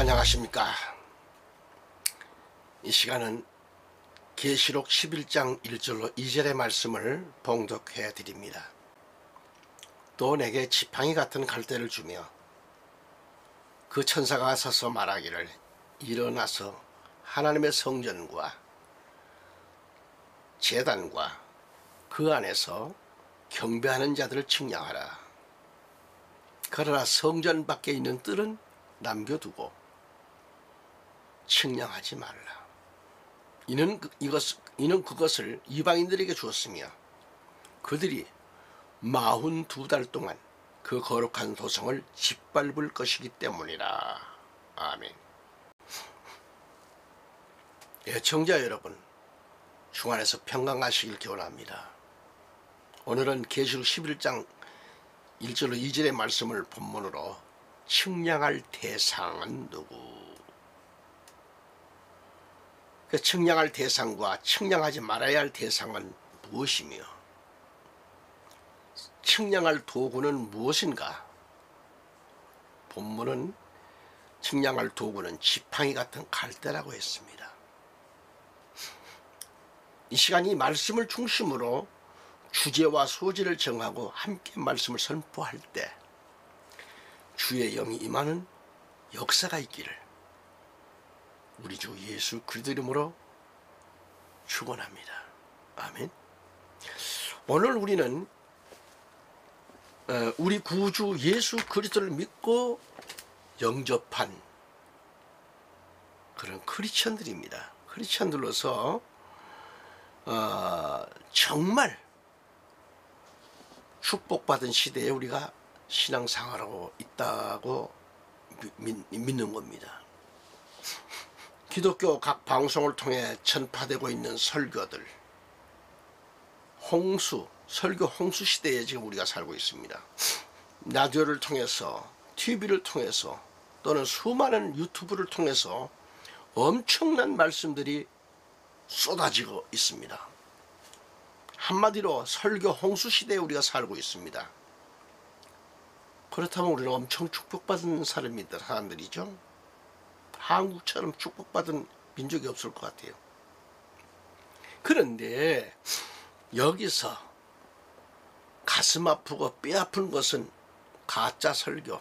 안녕하십니까. 이 시간은 계시록 11장 1절로 2절의 말씀을 봉독해 드립니다. 또 내게 지팡이 같은 갈대를 주며 그 천사가 서서 말하기를 일어나서 하나님의 성전과 제단과 그 안에서 경배하는 자들을 측량하라. 그러나 성전 밖에 있는 뜰은 남겨두고 측량하지 말라. 이는 그것을 이방인들에게 주었으며 그들이 42달 동안 그 거룩한 도성을 짓밟을 것이기 때문이라. 아멘. 애청자 여러분, 주 안에서 평강하시길 기원합니다. 오늘은 계시록 11장 1절로 2절의 말씀을 본문으로 측량할 대상은 누구? 그 측량할 대상과 측량하지 말아야 할 대상은 무엇이며 측량할 도구는 무엇인가? 본문은 측량할 도구는 지팡이 같은 갈대라고 했습니다. 이 시간 이 말씀을 중심으로 주제와 소재를 정하고 함께 말씀을 선포할 때 주의 영이 임하는 역사가 있기를 우리 주 예수 그리스도 이름으로 축원합니다. 아멘. 오늘 우리는 우리 구주 예수 그리스도를 믿고 영접한 그런 크리스천들입니다. 크리스천들로서 정말 축복받은 시대에 우리가 신앙생활하고 있다고 믿는 겁니다. 기독교 각 방송을 통해 전파되고 있는 설교들, 설교 홍수 시대에 지금 우리가 살고 있습니다. 라디오를 통해서, TV를 통해서 또는 수많은 유튜브를 통해서 엄청난 말씀들이 쏟아지고 있습니다. 한마디로 설교 홍수 시대에 우리가 살고 있습니다. 그렇다면 우리는 엄청 축복받은 사람들이죠. 한국처럼 축복받은 민족이 없을 것 같아요. 그런데 여기서 가슴 아프고 뼈 아픈 것은 가짜 설교,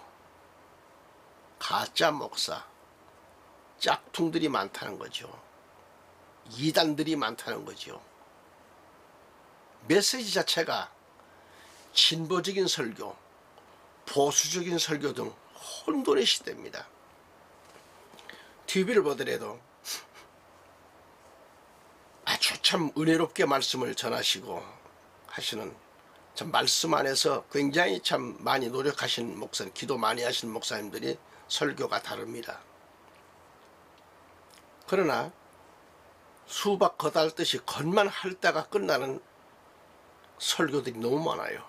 가짜 목사, 짝퉁들이 많다는 거죠. 이단들이 많다는 거죠. 메시지 자체가 진보적인 설교, 보수적인 설교 등 혼돈의 시대입니다. TV를 보더라도 아주 참 은혜롭게 말씀을 전하시고 하시는 참 말씀 안에서 굉장히 참 많이 노력하신 목사님, 기도 많이 하시는 목사님들이 설교가 다릅니다. 그러나 수박 거달듯이 겉만 핥다가 끝나는 설교들이 너무 많아요.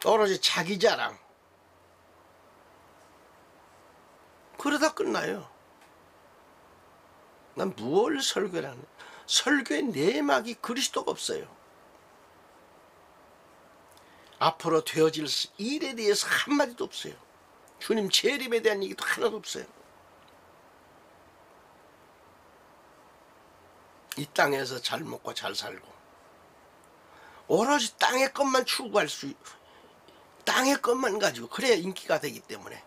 오로지 자기 자랑, 그러다 끝나요. 난 무엇을 설교를 하는, 설교의 내막이 그리스도가 없어요. 앞으로 되어질 일에 대해서 한마디도 없어요. 주님 재림에 대한 얘기도 하나도 없어요. 이 땅에서 잘 먹고 잘 살고 오로지 땅의 것만 추구할 땅의 것만 가지고 그래야 인기가 되기 때문에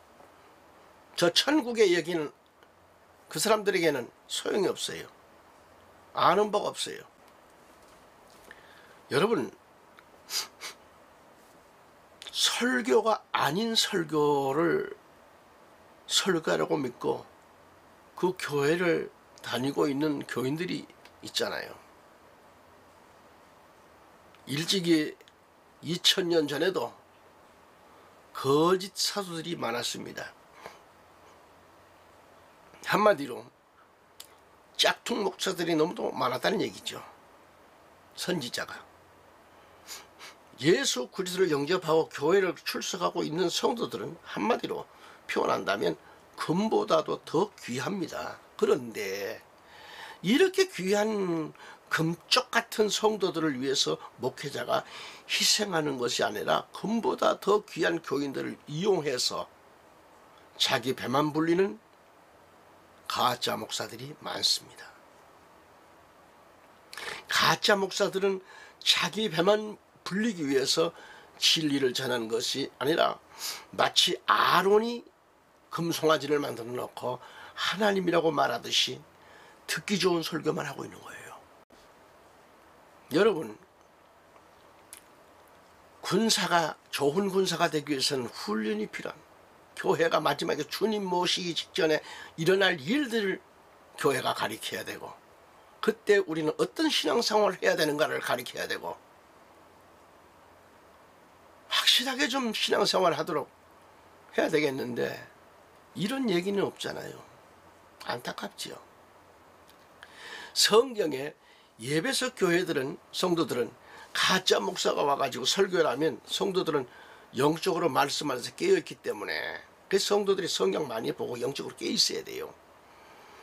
저 천국의 여기는 그 사람들에게는 소용이 없어요. 아는 바가 없어요. 여러분, 설교가 아닌 설교를 설교라고 믿고 그 교회를 다니고 있는 교인들이 있잖아요. 일찍이 2000년 전에도 거짓 사도들이 많았습니다. 한마디로 짝퉁 목사들이 너무도 많았다는 얘기죠. 선지자가 예수 그리스도를 영접하고 교회를 출석하고 있는 성도들은 한마디로 표현한다면 금보다도 더 귀합니다. 그런데 이렇게 귀한 금쪽 같은 성도들을 위해서 목회자가 희생하는 것이 아니라 금보다 더 귀한 교인들을 이용해서 자기 배만 불리는 가짜 목사들이 많습니다. 가짜 목사들은 자기 배만 불리기 위해서 진리를 전하는 것이 아니라 마치 아론이 금송아지를 만들어 놓고 하나님이라고 말하듯이 듣기 좋은 설교만 하고 있는 거예요. 여러분, 좋은 군사가 되기 위해서는 훈련이 필요한, 교회가 마지막에 주님 모시기 직전에 일어날 일들을 교회가 가리켜야 되고, 그때 우리는 어떤 신앙생활을 해야 되는가를 가리켜야 되고, 확실하게 좀 신앙생활 하도록 해야 되겠는데 이런 얘기는 없잖아요. 안타깝지요. 성경에 예배석 교회들은, 성도들은 가짜 목사가 와가지고 설교를 하면 성도들은 영적으로 말씀 안에서 깨어있기 때문에, 그래서 성도들이 성경 많이 보고 영적으로 깨어있어야 돼요.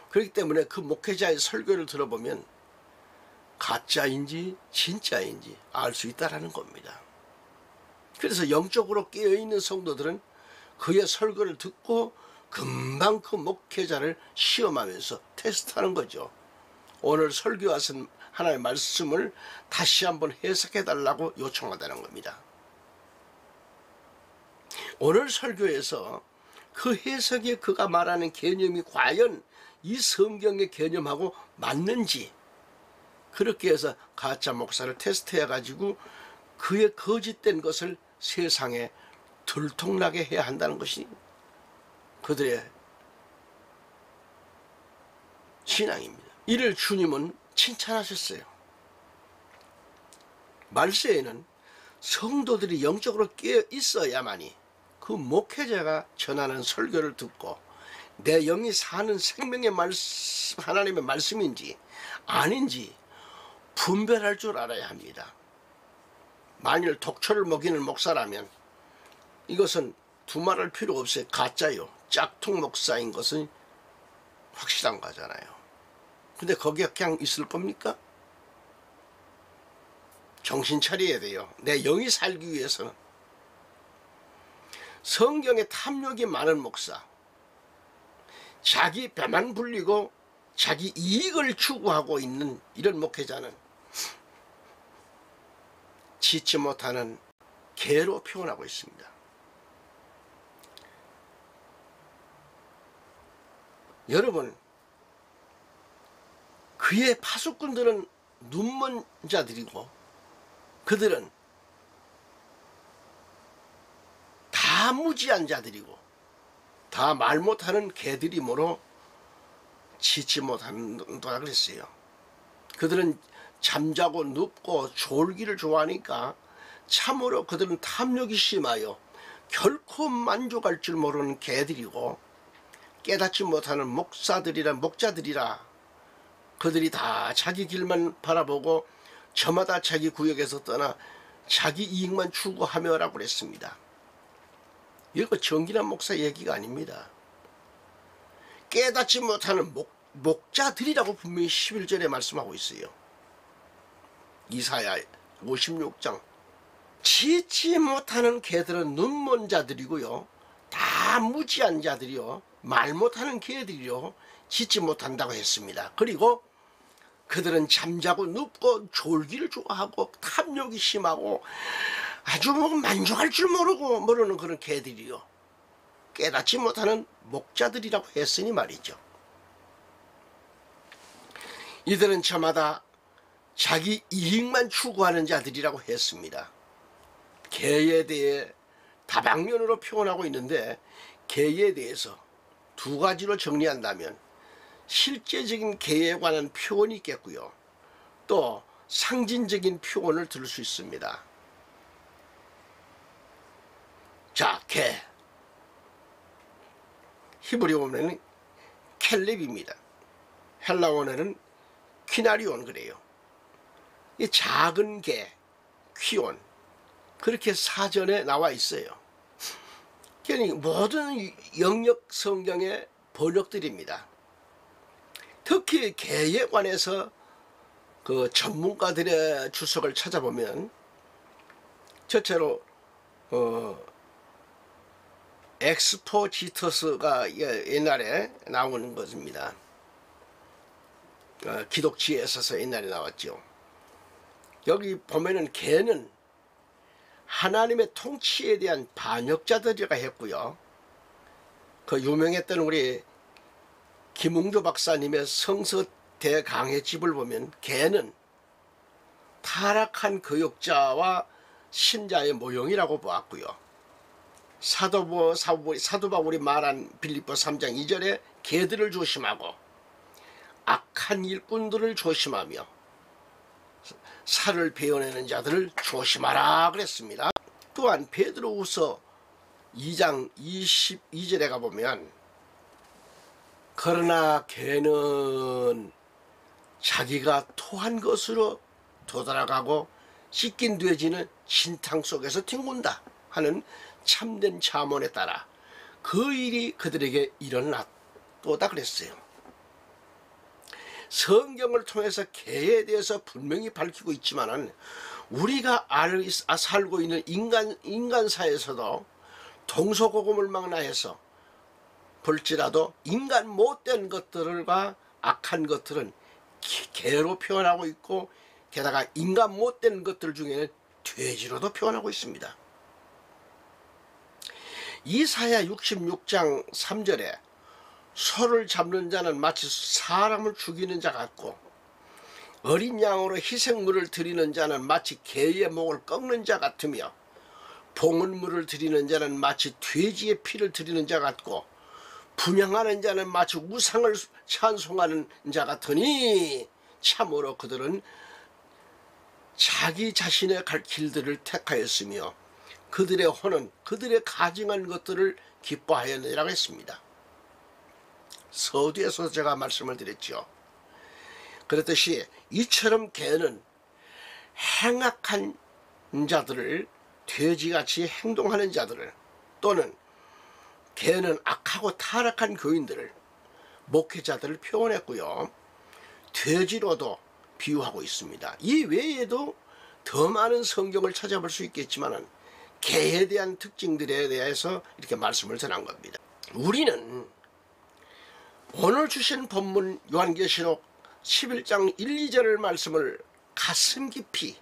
그렇기 때문에 그 목회자의 설교를 들어보면 가짜인지 진짜인지 알 수 있다는 겁니다. 그래서 영적으로 깨어있는 성도들은 그의 설교를 듣고 금방 그 목회자를 시험하면서 테스트하는 거죠. 오늘 설교하신 하나님의 말씀을 다시 한번 해석해 달라고 요청한다는 겁니다. 오늘 설교에서 그 해석에 그가 말하는 개념이 과연 이 성경의 개념하고 맞는지, 그렇게 해서 가짜 목사를 테스트해 가지고 그의 거짓된 것을 세상에 들통나게 해야 한다는 것이 그들의 신앙입니다. 이를 주님은 칭찬하셨어요. 말세에는 성도들이 영적으로 깨어 있어야만이 그 목회자가 전하는 설교를 듣고 내 영이 사는 생명의 말씀, 하나님의 말씀인지 아닌지 분별할 줄 알아야 합니다. 만일 독초를 먹이는 목사라면 이것은 두말할 필요 없어요. 가짜요. 짝퉁 목사인 것은 확실한 거잖아요. 근데 거기에 그냥 있을 겁니까? 정신 차려야 돼요. 내 영이 살기 위해서는. 성경에 탐욕이 많은 목사, 자기 배만 불리고 자기 이익을 추구하고 있는 이런 목회자는 짓지 못하는 개로 표현하고 있습니다. 여러분, 그의 파수꾼들은 눈먼 자들이고 그들은 다 무지한 자들이고 다 말 못하는 개들이므로 짓지 못한다 그랬어요. 그들은 잠자고 눕고 졸기를 좋아하니까 참으로 그들은 탐욕이 심하여 결코 만족할 줄 모르는 개들이고, 깨닫지 못하는 목자들이라 그들이 다 자기 길만 바라보고 저마다 자기 구역에서 떠나 자기 이익만 추구하며라고 그랬습니다. 이거 정진한 목사 얘기가 아닙니다. 깨닫지 못하는 목자들이라고 분명히 11절에 말씀하고 있어요. 이사야 56장. 짓지 못하는 개들은 눈먼 자들이고요, 다 무지한 자들이요, 말 못하는 개들이요, 짓지 못한다고 했습니다. 그리고 그들은 잠자고 눕고 졸기를 좋아하고 탐욕이 심하고 아주 만족할 줄 모르는 그런 개들이요, 깨닫지 못하는 목자들이라고 했으니 말이죠. 이들은 저마다 자기 이익만 추구하는 자들이라고 했습니다. 개에 대해 다방면으로 표현하고 있는데, 개에 대해서 두 가지로 정리한다면 실제적인 개에 관한 표현이 있겠고요, 또 상징적인 표현을 들을 수 있습니다. 자, 개. 히브리 원어는 켈렙입니다. 헬라 원어는 퀴나리온 그래요. 이 작은 개, 퀴온, 그렇게 사전에 나와 있어요. 그러니까 모든 영역 성경의 번역들입니다. 특히 개에 관해서 그 전문가들의 주석을 찾아보면 첫째로 엑스포지터스가 옛날에 나오는 것입니다. 기독지에 있어서 옛날에 나왔죠. 여기 보면은 개는 하나님의 통치에 대한 반역자들이라 했고요. 그 유명했던 우리 김웅조 박사님의 성서 대강해집을 보면 개는 타락한 교역자와 신자의 모형이라고 보았고요. 사도 바울이 말한 빌립보 3장 2절에 개들을 조심하고 악한 일꾼들을 조심하며 살을 베어내는 자들을 조심하라 그랬습니다. 또한 베드로후서 2장 22절에 가보면 그러나 개는 자기가 토한 것으로 도달아가고 씻긴 돼지는 진탕 속에서 튕군다 하는 참된 잠언에 따라 그 일이 그들에게 일어났도다 그랬어요. 성경을 통해서 개에 대해서 분명히 밝히고 있지만은 우리가 살고 있는 인간사에서도 동서고금을 망라해서 볼지라도 인간 못된 것들과 악한 것들은 개로 표현하고 있고, 게다가 인간 못된 것들 중에는 돼지로도 표현하고 있습니다. 이사야 66장 3절에 소를 잡는 자는 마치 사람을 죽이는 자 같고 어린 양으로 희생물을 드리는 자는 마치 개의 목을 꺾는 자 같으며 봉헌물을 드리는 자는 마치 돼지의 피를 드리는 자 같고 분향하는 자는 마치 우상을 찬송하는 자 같으니 참으로 그들은 자기 자신의 갈 길들을 택하였으며 그들의 혼은 그들의 가증한 것들을 기뻐하였느니라고 했습니다. 서두에서 제가 말씀을 드렸죠. 그렇듯이 이처럼 개는 행악한 자들을, 돼지같이 행동하는 자들을, 또는 개는 악하고 타락한 교인들을, 목회자들을 표현했고요. 돼지로도 비유하고 있습니다. 이 외에도 더 많은 성경을 찾아볼 수 있겠지만 개에 대한 특징들에 대해서 이렇게 말씀을 전한 겁니다. 우리는 오늘 주신 본문 요한계시록 11장 1, 2절 말씀을 가슴 깊이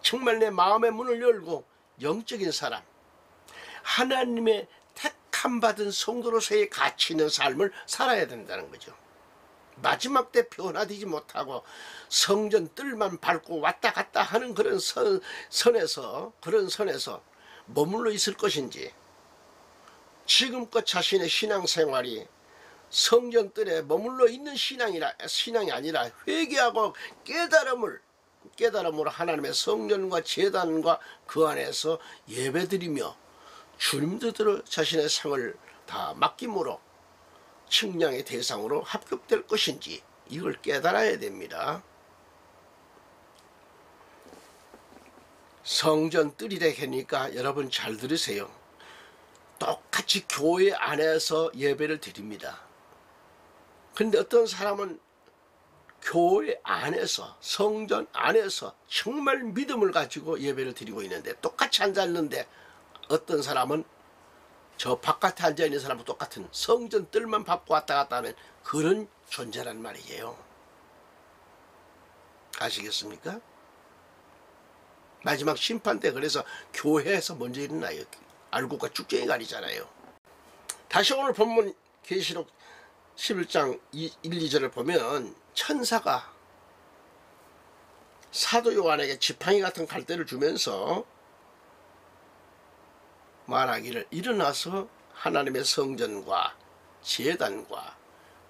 정말 내 마음의 문을 열고 영적인 사람, 하나님의 택함 받은 성도로서의 가치 있는 삶을 살아야 된다는 거죠. 마지막 때 변화되지 못하고 성전 뜰만 밟고 왔다 갔다 하는 그런 선에서 머물러 있을 것인지, 지금껏 자신의 신앙생활이 성전 뜰에 머물러 있는 신앙이 아니라 회개하고 깨달음으로 하나님의 성전과 제단과 그 안에서 예배드리며 주님 뜻대로 자신의 생을 다 맡김으로 측량의 대상으로 합격될 것인지 이걸 깨달아야 됩니다. 성전 뜰이라 하니까 여러분 잘 들으세요. 똑같이 교회 안에서 예배를 드립니다. 근데 어떤 사람은 교회 안에서, 성전 안에서 정말 믿음을 가지고 예배를 드리고 있는데, 똑같이 앉아있는데 어떤 사람은 저 바깥에 앉아있는 사람과 똑같은 성전 뜰만 밟고 왔다 갔다 하는 그런 존재란 말이에요. 아시겠습니까? 마지막 심판 때 그래서 교회에서 먼저 일어나요. 알고가 쭉쟁이 가리잖아요. 다시 오늘 본문 계시록 11장 1, 2절을 보면 천사가 사도 요한에게 지팡이 같은 갈대를 주면서 말하기를 일어나서 하나님의 성전과 제단과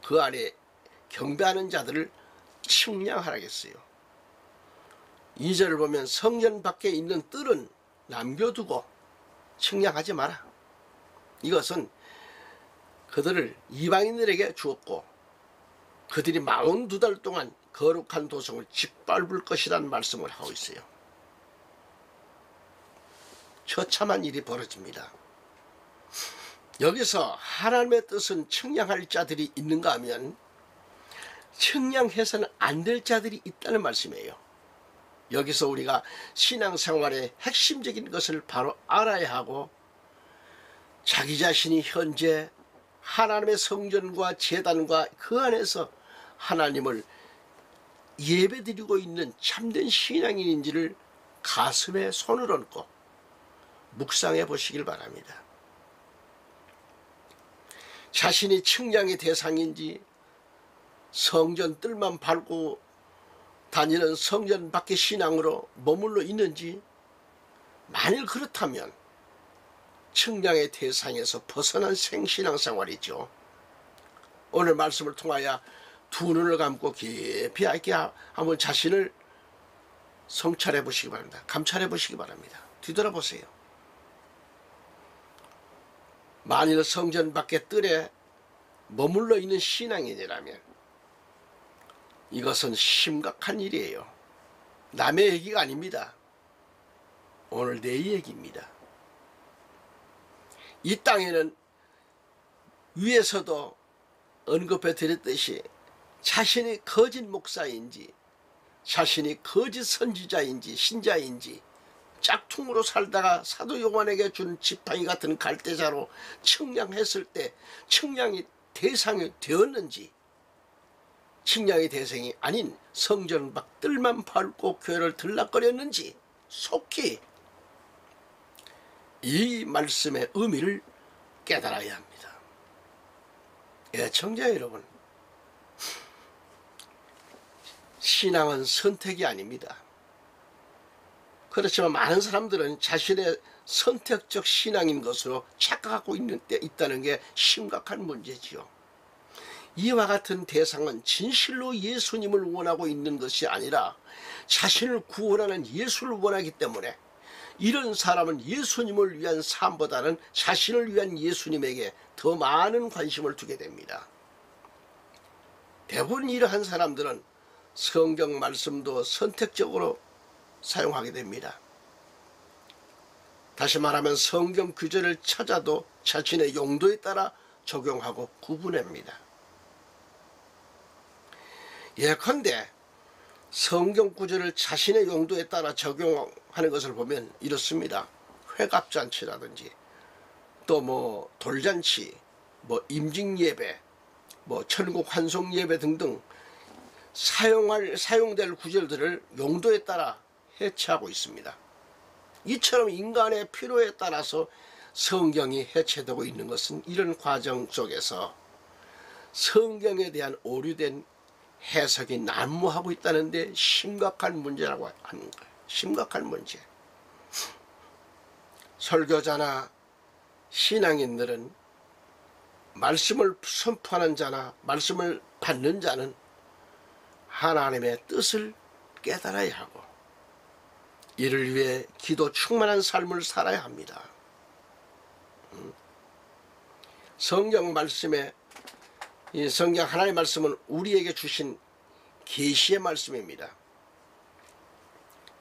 그 안에 경배하는 자들을 측량하라겠어요. 2절을 보면 성전 밖에 있는 뜰은 남겨두고 측량하지 마라. 이것은 그들을 이방인들에게 주었고 그들이 42달 동안 거룩한 도성을 짓밟을 것이라는 말씀을 하고 있어요. 처참한 일이 벌어집니다. 여기서 하나님의 뜻은 측량할 자들이 있는가 하면 측량해서는 안 될 자들이 있다는 말씀이에요. 여기서 우리가 신앙생활의 핵심적인 것을 바로 알아야 하고 자기 자신이 현재 하나님의 성전과 제단과 그 안에서 하나님을 예배드리고 있는 참된 신앙인인지를 가슴에 손을 얹고 묵상해 보시길 바랍니다. 자신이 측량의 대상인지 성전 뜰만 밟고 다니는 성전 밖의 신앙으로 머물러 있는지, 만일 그렇다면 측량의 대상에서 벗어난 생신앙생활이죠. 오늘 말씀을 통하여 두 눈을 감고 깊이 있게 한번 자신을 성찰해 보시기 바랍니다. 감찰해 보시기 바랍니다. 뒤돌아보세요. 만일 성전 밖의 뜰에 머물러 있는 신앙인이라면 이것은 심각한 일이에요. 남의 얘기가 아닙니다. 오늘 내 얘기입니다. 이 땅에는 위에서도 언급해 드렸듯이 자신이 거짓 목사인지 자신이 거짓 선지자인지 신자인지 짝퉁으로 살다가 사도 요한에게 준 지팡이 같은 갈대자로 측량했을 때 측량이 대상이 되었는지, 측량의 대상이 아닌 성전 밖 뜰만 밟고 교회를 들락거렸는지 속히 이 말씀의 의미를 깨달아야 합니다. 애청자 여러분, 신앙은 선택이 아닙니다. 그렇지만 많은 사람들은 자신의 선택적 신앙인 것으로 착각하고 있다는 게 심각한 문제지요. 이와 같은 대상은 진실로 예수님을 원하고 있는 것이 아니라 자신을 구원하는 예수를 원하기 때문에 이런 사람은 예수님을 위한 삶보다는 자신을 위한 예수님에게 더 많은 관심을 두게 됩니다. 대부분 이러한 사람들은 성경 말씀도 선택적으로 사용하게 됩니다. 다시 말하면 성경 구절을 찾아도 자신의 용도에 따라 적용하고 구분합니다. 예컨대 성경 구절을 자신의 용도에 따라 적용하는 것을 보면 이렇습니다. 회갑잔치라든지 또 돌잔치, 임직예배, 천국 환송예배 등등 사용될 구절들을 용도에 따라 해체하고 있습니다. 이처럼 인간의 필요에 따라서 성경이 해체되고 있는 것은 이런 과정 속에서 성경에 대한 오류된 해석이 난무하고 있다는 데 심각한 문제라고 하는 거예요. 심각한 문제. 설교자나 신앙인들은 말씀을 선포하는 자나 말씀을 받는 자는 하나님의 뜻을 깨달아야 하고 이를 위해 기도 충만한 삶을 살아야 합니다. 성경 말씀에 이 성경 하나님의 말씀은 우리에게 주신 계시의 말씀입니다.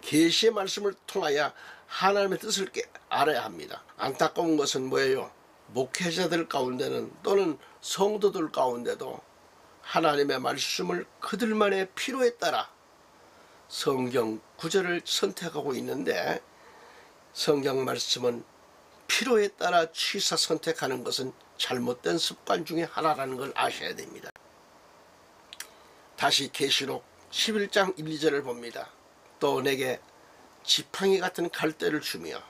계시의 말씀을 통하여 하나님의 뜻을 알아야 합니다. 안타까운 것은 뭐예요? 목회자들 가운데는 또는 성도들 가운데도 하나님의 말씀을 그들만의 필요에 따라 성경 구절을 선택하고 있는데, 성경 말씀은 필요에 따라 취사 선택하는 것은 잘못된 습관 중에 하나라는 걸 아셔야 됩니다. 다시 계시록 11장 1, 2절을 봅니다. 또 내게 지팡이 같은 갈대를 주며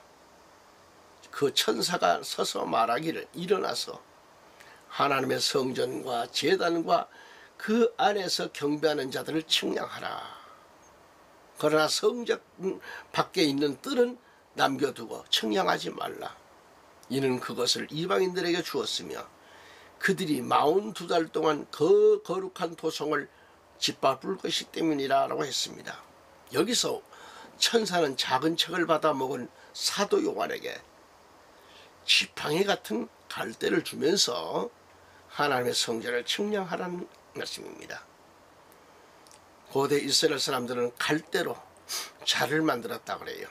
그 천사가 서서 말하기를 일어나서 하나님의 성전과 제단과 그 안에서 경배하는 자들을 측량하라. 그러나 성전 밖에 있는 뜰은 남겨두고 측량하지 말라. 이는 그것을 이방인들에게 주었으며 그들이 42달 동안 그 거룩한 도성을 짓밟을 것이기 때문이라 라고 했습니다. 여기서 천사는 작은 책을 받아 먹은 사도 요한에게 지팡이 같은 갈대를 주면서 하나님의 성전을 측량하라는 말씀입니다. 고대 이스라엘 사람들은 갈대로 자를 만들었다고 그래요.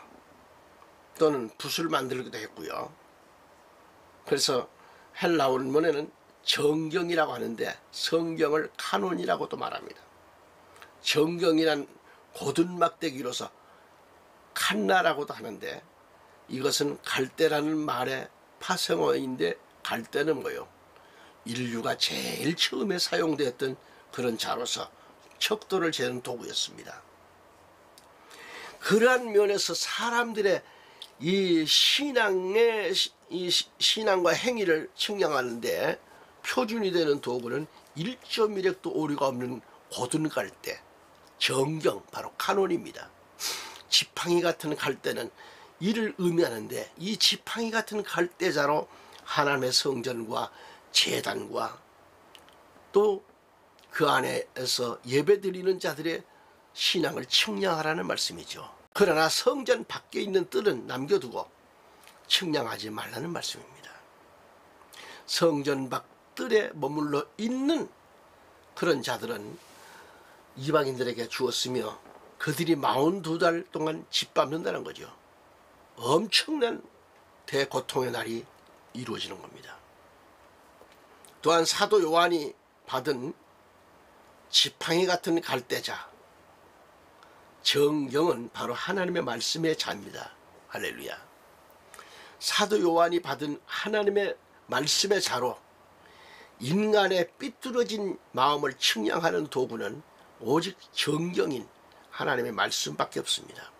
또는 붓을 만들기도 했고요. 그래서 헬라 원문에는 정경이라고 하는데 성경을 카논이라고도 말합니다. 정경이란 고든 막대기로서 칸나라고도 하는데 이것은 갈대라는 말의 파생어인데 갈대는 뭐요? 인류가 제일 처음에 사용되었던 그런 자로서 척도를 재는 도구였습니다. 그러한 면에서 사람들의 이 신앙과 행위를 측량하는데 표준이 되는 도구는 1.1획도 오류가 없는 고든 갈대, 정경, 바로 카논입니다. 지팡이 같은 갈대는 이를 의미하는데, 이 지팡이 같은 갈대자로 하나님의 성전과 제단과 또 그 안에서 예배드리는 자들의 신앙을 측량하라는 말씀이죠. 그러나 성전 밖에 있는 뜰은 남겨두고 측량하지 말라는 말씀입니다. 성전 밖 뜰에 머물러 있는 그런 자들은 이방인들에게 주었으며 그들이 42달 동안 짓밟는다는 거죠. 엄청난 대고통의 날이 이루어지는 겁니다. 또한 사도 요한이 받은 지팡이 같은 갈대자 정경은 바로 하나님의 말씀의 자입니다. 할렐루야. 사도 요한이 받은 하나님의 말씀의 자로 인간의 삐뚤어진 마음을 측량하는 도구는 오직 정경인 하나님의 말씀밖에 없습니다.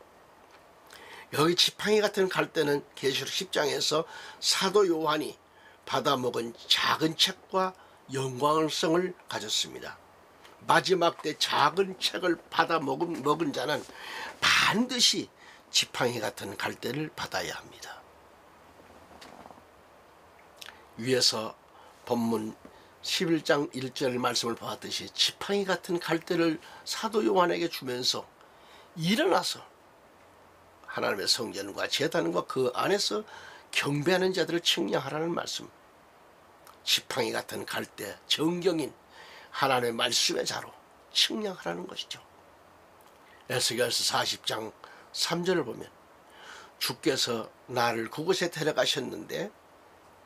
여기 지팡이 같은 갈대는 계시록 10장에서 사도 요한이 받아먹은 작은 책과 영광성을 가졌습니다. 마지막 때 작은 책을 받아 먹은 자는 반드시 지팡이 같은 갈대를 받아야 합니다. 위에서 본문 11장 1절 말씀을 보았듯이 지팡이 같은 갈대를 사도 요한에게 주면서 일어나서 하나님의 성전과 제단과 그 안에서 경배하는 자들을 측량하라는 말씀. 지팡이 같은 갈대, 정경인 하나님의 말씀의 자로 측량하라는 것이죠. 에스겔서 40장 3절을 보면 주께서 나를 그곳에 데려가셨는데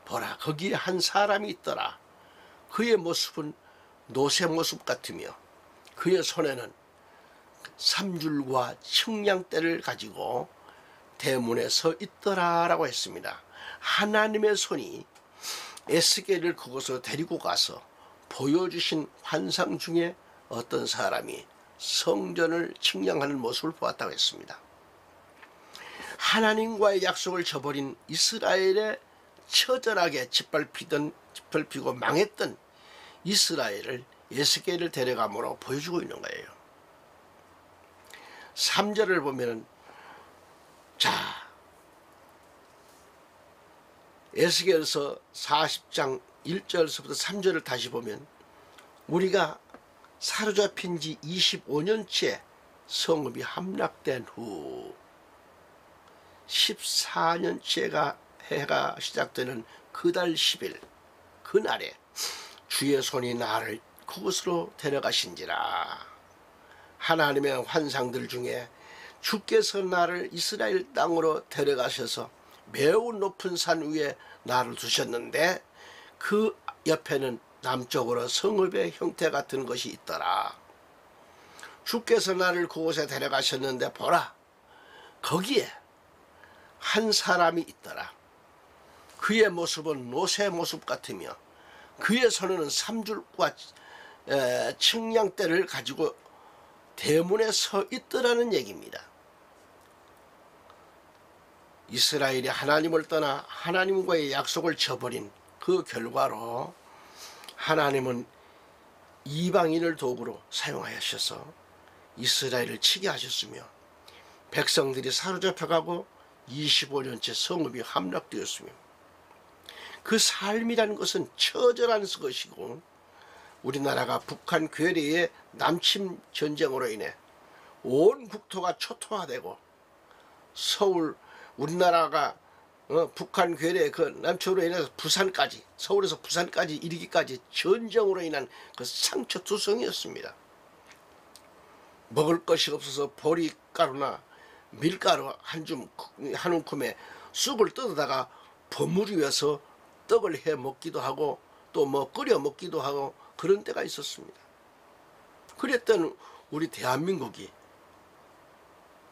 보라, 거기에 한 사람이 있더라. 그의 모습은 노새 모습 같으며 그의 손에는 삼줄과 측량대를 가지고 대문에 서 있더라 라고 했습니다. 하나님의 손이 에스겔을 그곳으로 데리고 가서 보여주신 환상 중에 어떤 사람이 성전을 측량하는 모습을 보았다고 했습니다. 하나님과의 약속을 저버린 이스라엘의 처절하게 짓밟히고 망했던 이스라엘을 에스겔을 데려감으로 보여주고 있는 거예요. 3절을 보면 에스겔서 40장 1절서부터 3절을 다시 보면 우리가 사로잡힌 지 25년째 성읍이 함락된 후 14년째가 해가 시작되는 그달 10일 그날에 주의 손이 나를 그곳으로 데려가신지라. 하나님의 환상들 중에 주께서 나를 이스라엘 땅으로 데려가셔서 매우 높은 산 위에 나를 두셨는데 그 옆에는 남쪽으로 성읍의 형태 같은 것이 있더라. 주께서 나를 그곳에 데려가셨는데 보라, 거기에 한 사람이 있더라. 그의 모습은 노새 모습 같으며 그의 손에는 삼줄과 측량대를 가지고 대문에 서 있더라는 얘기입니다. 이스라엘이 하나님을 떠나 하나님과의 약속을 저버린 그 결과로 하나님은 이방인을 도구로 사용하셔서 이스라엘을 치게 하셨으며 백성들이 사로잡혀가고 25년째 성읍이 함락되었으며 그 삶이라는 것은 처절한 것이고 우리나라가 북한 괴뢰의 남침 전쟁으로 인해 온 국토가 초토화되고 서울 우리나라가 북한 괴뢰 그 남침으로 인해서 부산까지 서울에서 부산까지 이르기까지 전쟁으로 인한 그 상처투성이었습니다. 먹을 것이 없어서 보리가루나 밀가루 한 움큼에 쑥을 뜯어다가 버무리 위해서 떡을 해 먹기도 하고 또 뭐 끓여 먹기도 하고 그런 때가 있었습니다. 그랬던 우리 대한민국이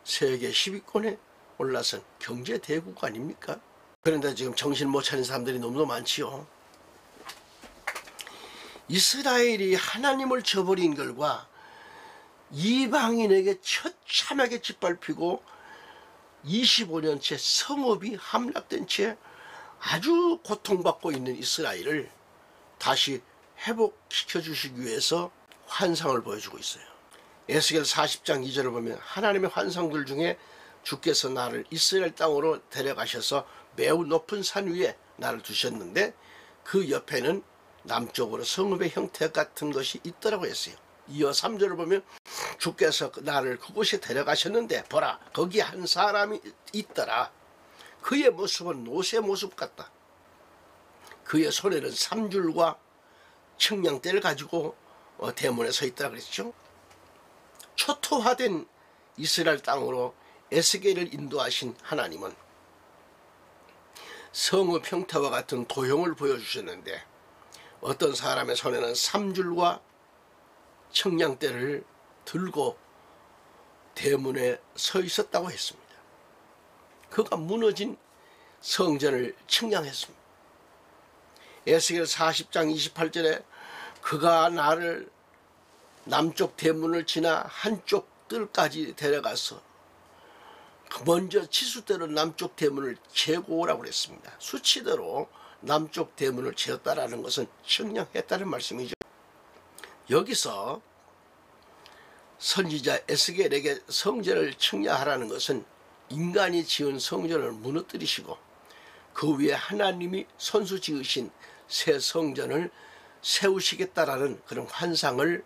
세계 10위권에 올라선 경제 대국 아닙니까? 그런데 지금 정신 못 차린 사람들이 너무도 많지요. 이스라엘이 하나님을 저버린 결과 이방인에게 처참하게 짓밟히고 25년째 성읍이 함락된 채 아주 고통받고 있는 이스라엘을 다시 회복시켜 주시기 위해서 환상을 보여주고 있어요. 에스겔 40장 2절을 보면 하나님의 환상들 중에 주께서 나를 이스라엘 땅으로 데려가셔서 매우 높은 산 위에 나를 두셨는데 그 옆에는 남쪽으로 성읍의 형태 같은 것이 있더라고 했어요. 이어 3절을 보면 주께서 나를 그곳에 데려가셨는데 보라 거기 한 사람이 있더라. 그의 모습은 노새 모습 같다. 그의 손에는 삼줄과 청량대를 가지고 대문에 서 있더라 그랬죠. 초토화된 이스라엘 땅으로 에스겔을 인도하신 하나님은 성읍 형태와 같은 도형을 보여주셨는데 어떤 사람의 손에는 삼줄과 청량대를 들고 대문에 서 있었다고 했습니다. 그가 무너진 성전을 측량했습니다. 에스겔 40장 28절에 그가 나를 남쪽 대문을 지나 한쪽 뜰까지 데려가서 먼저 치수대로 남쪽 대문을 재고 오라고 그랬습니다. 수치대로 남쪽 대문을 재었다라는 것은 측량했다는 말씀이죠. 여기서 선지자 에스겔에게 성전을 측량하라는 것은 인간이 지은 성전을 무너뜨리시고 그 위에 하나님이 손수 지으신 새 성전을 세우시겠다라는 그런 환상을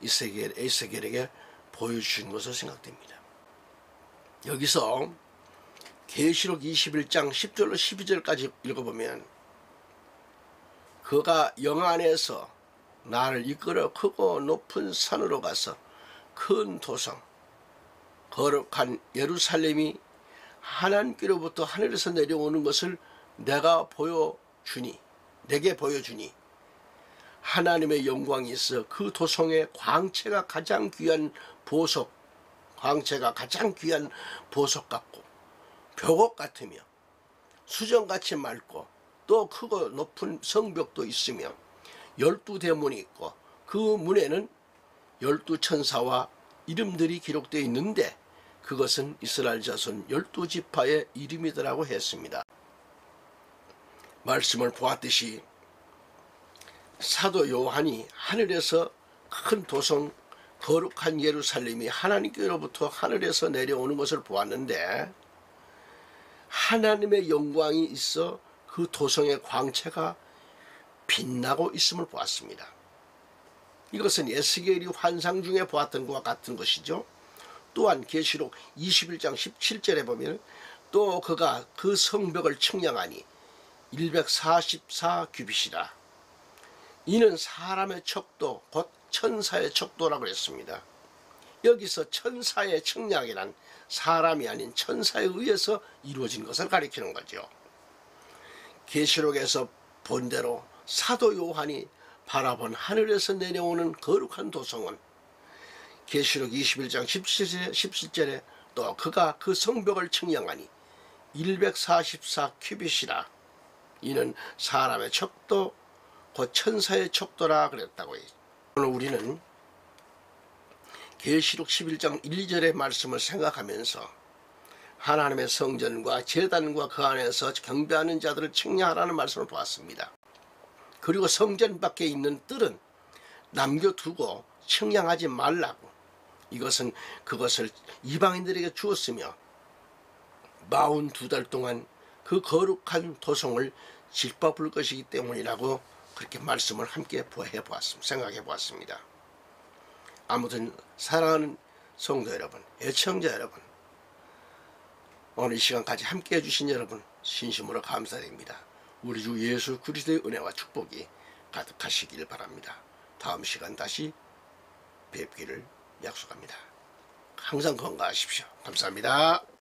에스겔에게 보여주신 것으로 생각됩니다. 여기서 계시록 21장 10절로 12절까지 읽어보면 그가 영안에서 나를 이끌어 크고 높은 산으로 가서 큰 도성 거룩한 예루살렘이 하나님께로부터 하늘에서 내려오는 것을 내게 보여주니 하나님의 영광이 있어 그 도성의 광채가 가장 귀한 보석 같고 벽옥 같으며 수정같이 맑고 또 크고 높은 성벽도 있으며 12대문이 있고 그 문에는 12천사와 이름들이 기록되어 있는데 그것은 이스라엘 자손 12지파의 이름이더라고 했습니다. 말씀을 보았듯이 사도 요한이 하늘에서 큰 도성 거룩한 예루살렘이 하나님께로부터 하늘에서 내려오는 것을 보았는데 하나님의 영광이 있어 그 도성의 광채가 빛나고 있음을 보았습니다. 이것은 에스겔이 환상 중에 보았던 것과 같은 것이죠. 또한 계시록 21장 17절에 보면 또 그가 그 성벽을 측량하니 144규빗이라 이는 사람의 척도 곧 천사의 척도라고 했습니다. 여기서 천사의 측량이란 사람이 아닌 천사에 의해서 이루어진 것을 가리키는 거죠. 계시록에서 본 대로 사도 요한이 바라본 하늘에서 내려오는 거룩한 도성은 계시록 21장 17절에 또 그가 그 성벽을 측량하니 144규빗이라 이는 사람의 척도 곧 천사의 척도라 그랬다고 해요. 오늘 우리는 계시록 11장 1, 2절의 말씀을 생각하면서 하나님의 성전과 제단과 그 안에서 경배하는 자들을 측량하라는 말씀을 보았습니다. 그리고 성전 밖에 있는 뜰은 남겨두고 측량하지 말라고, 이것은 그것을 이방인들에게 주었으며 42달 동안 그 거룩한 도성을 짓밟을 것이기 때문이라고 그렇게 말씀을 함께 생각해 보았습니다. 아무튼 사랑하는 성도 여러분, 애청자 여러분, 오늘 이 시간까지 함께 해주신 여러분 진심으로 감사드립니다. 우리 주 예수 그리스도의 은혜와 축복이 가득하시길 바랍니다. 다음 시간 다시 뵙기를 약속합니다. 항상 건강하십시오. 감사합니다.